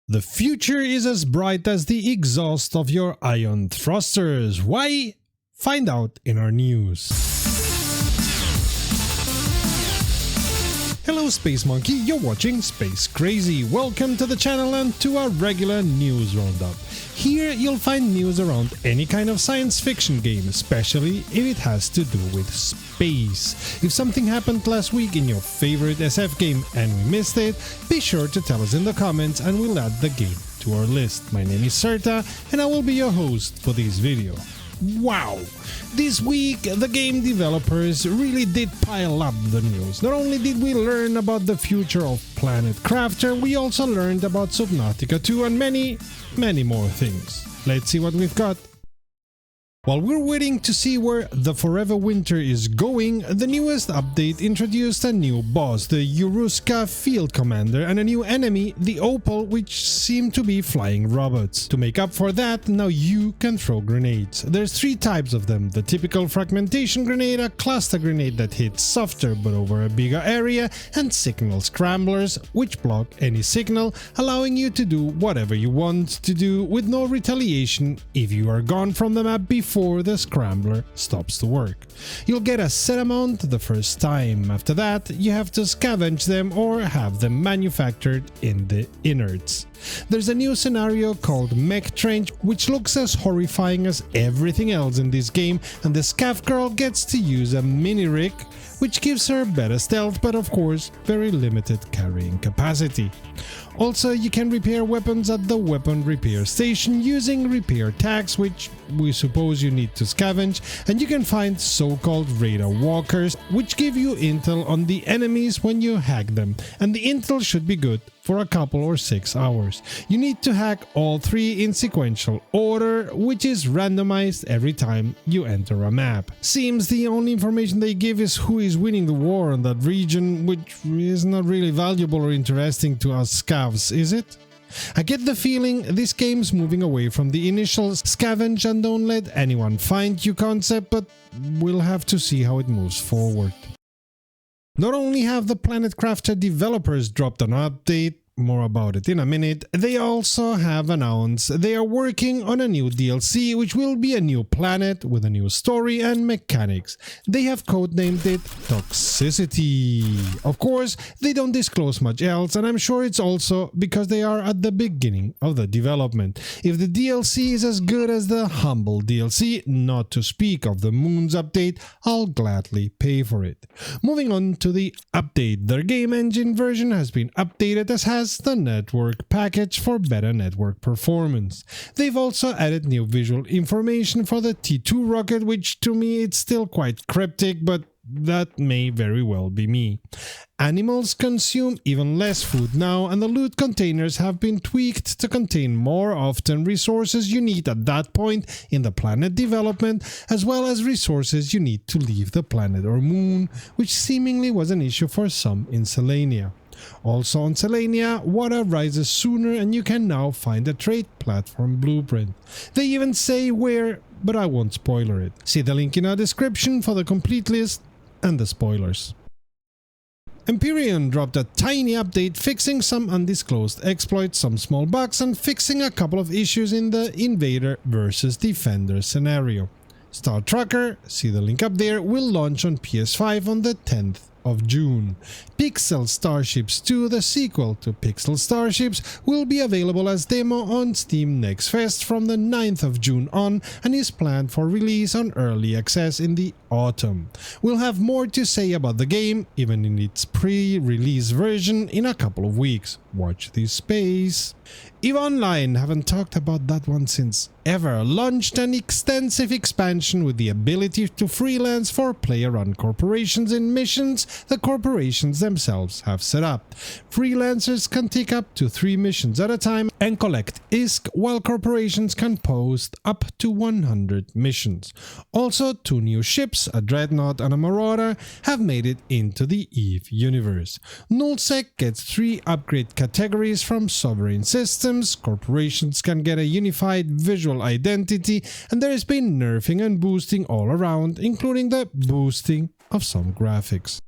The future is as bright as the exhaust of your ion thrusters. Why? Find out in our news. Hello Space Monkey, you're watching Space Crazy. Welcome to the channel and to our regular news roundup. Here you'll find news around any kind of science fiction game, especially if it has to do with space. If something happened last week in your favorite SF game and we missed it, be sure to tell us in the comments and we'll add the game to our list. My name is Serta and I will be your host for this video. Wow! This week, the game developers really did pile up the news. Not only did we learn about the future of Planet Crafter, we also learned about Subnautica 2 and many more things. Let's see what we've got. While we're waiting to see where the Forever Winter is going, the newest update introduced a new boss, the Yoruska Field Commander, and a new enemy, the Opal, which seem to be flying robots. To make up for that, now you can throw grenades. There's three types of them: the typical fragmentation grenade, a cluster grenade that hits softer but over a bigger area, and signal scramblers, which block any signal, allowing you to do whatever you want to do with no retaliation if you are gone from the map before the scrambler stops to work. You'll get a set amount the first time. After that, you have to scavenge them or have them manufactured in the innards. There's a new scenario called Mech Trench, which looks as horrifying as everything else in this game, and the Scav girl gets to use a mini rig, which gives her better stealth but of course very limited carrying capacity. Also, you can repair weapons at the weapon repair station using repair tags, which we suppose you need to scavenge, and you can find so-called radar walkers, which give you intel on the enemies when you hack them, and the intel should be good for a couple or 6 hours. You need to hack all three in sequential order, which is randomized every time you enter a map. Seems the only information they give is who is winning the war in that region, which is not really valuable or interesting to us scavs, is it? I get the feeling this game's moving away from the initial scavenge and don't let anyone find you concept, but we'll have to see how it moves forward. Not only have the Planet Crafter developers dropped an update, more about it in a minute, they also have announced they are working on a new DLC, which will be a new planet with a new story and mechanics. They have codenamed it Toxicity. Of course, they don't disclose much else, and I'm sure it's also because they are at the beginning of the development. If the DLC is as good as the Humble DLC, not to speak of the Moons update, I'll gladly pay for it. Moving on to the update, their game engine version has been updated, as has the network package for better network performance. They've also added new visual information for the T2 rocket, which to me it's still quite cryptic, but that may very well be me. Animals consume even less food now, and the loot containers have been tweaked to contain more often resources you need at that point in the planet development, as well as resources you need to leave the planet or moon, which seemingly was an issue for some in Selenia. Also on Selenia, water rises sooner and you can now find a trade platform blueprint. They even say where, but I won't spoiler it. See the link in our description for the complete list and the spoilers. Empyrean dropped a tiny update fixing some undisclosed exploits, some small bugs, and fixing a couple of issues in the Invader versus Defender scenario. Star Trucker, see the link up there, will launch on PS5 on the 10th of June. Pixel Starships 2, the sequel to Pixel Starships, will be available as demo on Steam Next Fest from the 9th of June on, and is planned for release on early access in the autumn. We'll have more to say about the game, even in its pre-release version, in a couple of weeks. Watch this space. EVE Online, haven't talked about that one since ever, launched an extensive expansion with the ability to freelance for player-run corporations in missions the corporations themselves have set up. Freelancers can take up to 3 missions at a time and collect ISK, while corporations can post up to 100 missions. Also, 2 new ships, a Dreadnought and a Marauder, have made it into the EVE universe. Nullsec gets 3 upgrade categories from Sovereign Systems, corporations can get a unified visual identity, and there has been nerfing and boosting all around, including the boosting of some graphics.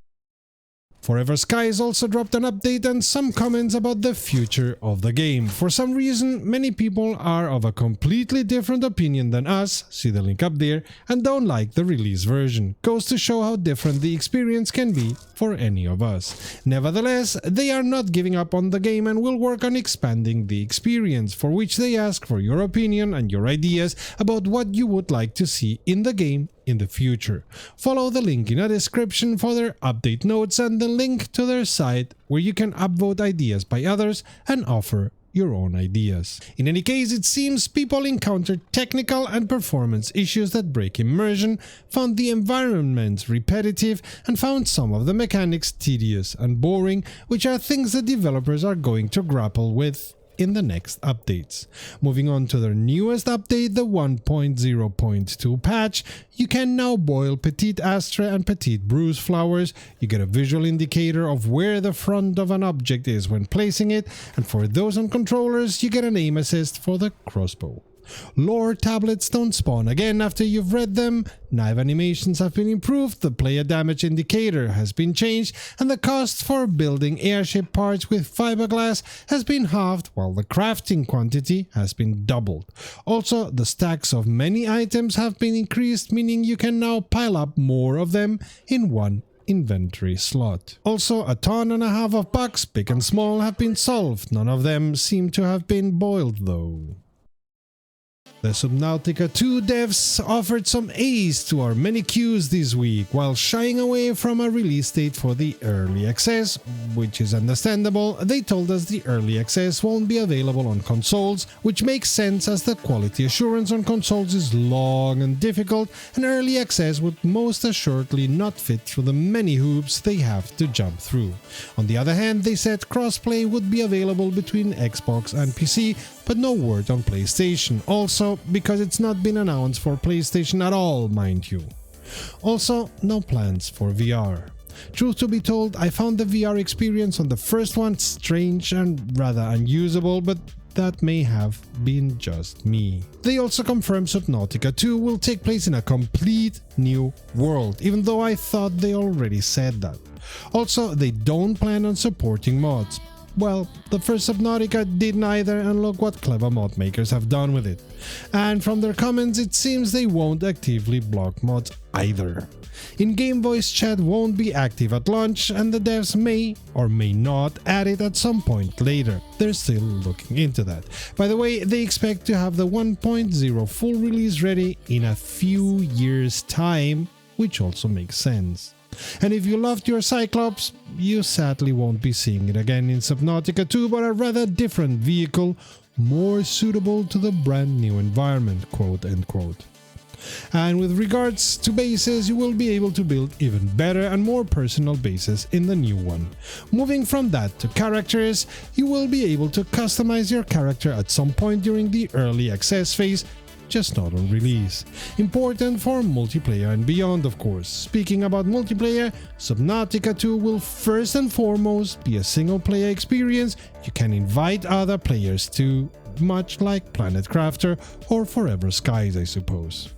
Forever Skies also dropped an update and some comments about the future of the game. For some reason, many people are of a completely different opinion than us, see the link up there, and don't like the release version. Goes to show how different the experience can be for any of us. Nevertheless, they are not giving up on the game and will work on expanding the experience, for which they ask for your opinion and your ideas about what you would like to see in the game in the future. Follow the link in the description for their update notes and the link to their site where you can upvote ideas by others and offer your own ideas. In any case, it seems people encountered technical and performance issues that break immersion, found the environment repetitive, and found some of the mechanics tedious and boring, which are things that developers are going to grapple with in the next updates. Moving on to their newest update, the 1.0.2 patch, you can now boil Petite Astra and Petite Bruise flowers. You get a visual indicator of where the front of an object is when placing it, and for those on controllers, you get an aim assist for the crossbow. Lore tablets don't spawn again after you've read them, knife animations have been improved, the player damage indicator has been changed, and the cost for building airship parts with fiberglass has been halved while the crafting quantity has been doubled. Also, the stacks of many items have been increased, meaning you can now pile up more of them in one inventory slot. Also, 1.5 tons of bugs, big and small, have been solved. None of them seem to have been boiled though. The Subnautica 2 devs offered some A's to our many Q's this week, while shying away from a release date for the early access, which is understandable. They told us the early access won't be available on consoles, which makes sense as the quality assurance on consoles is long and difficult, and early access would most assuredly not fit through the many hoops they have to jump through. On the other hand, they said crossplay would be available between Xbox and PC, but no word on PlayStation. Also, because it's not been announced for PlayStation at all, mind you. Also, no plans for VR. Truth to be told, I found the VR experience on the first one strange and rather unusable, but that may have been just me. They also confirmed Subnautica 2 will take place in a complete new world, even though I thought they already said that. Also, they don't plan on supporting mods. Well, the first Subnautica did neither, and look what clever mod makers have done with it. And from their comments, it seems they won't actively block mods either. In-game voice chat won't be active at launch, and the devs may or may not add it at some point later. They're still looking into that. By the way, they expect to have the 1.0 full release ready in a few years' time, which also makes sense. And if you loved your Cyclops, you sadly won't be seeing it again in Subnautica 2, but a rather different vehicle, more suitable to the brand new environment, quote unquote. And with regards to bases, you will be able to build even better and more personal bases in the new one. Moving from that to characters, you will be able to customize your character at some point during the early access phase, just not on release. Important for multiplayer and beyond, of course. Speaking about multiplayer, Subnautica 2 will first and foremost be a single player experience you can invite other players to, much like Planet Crafter or Forever Skies, I suppose.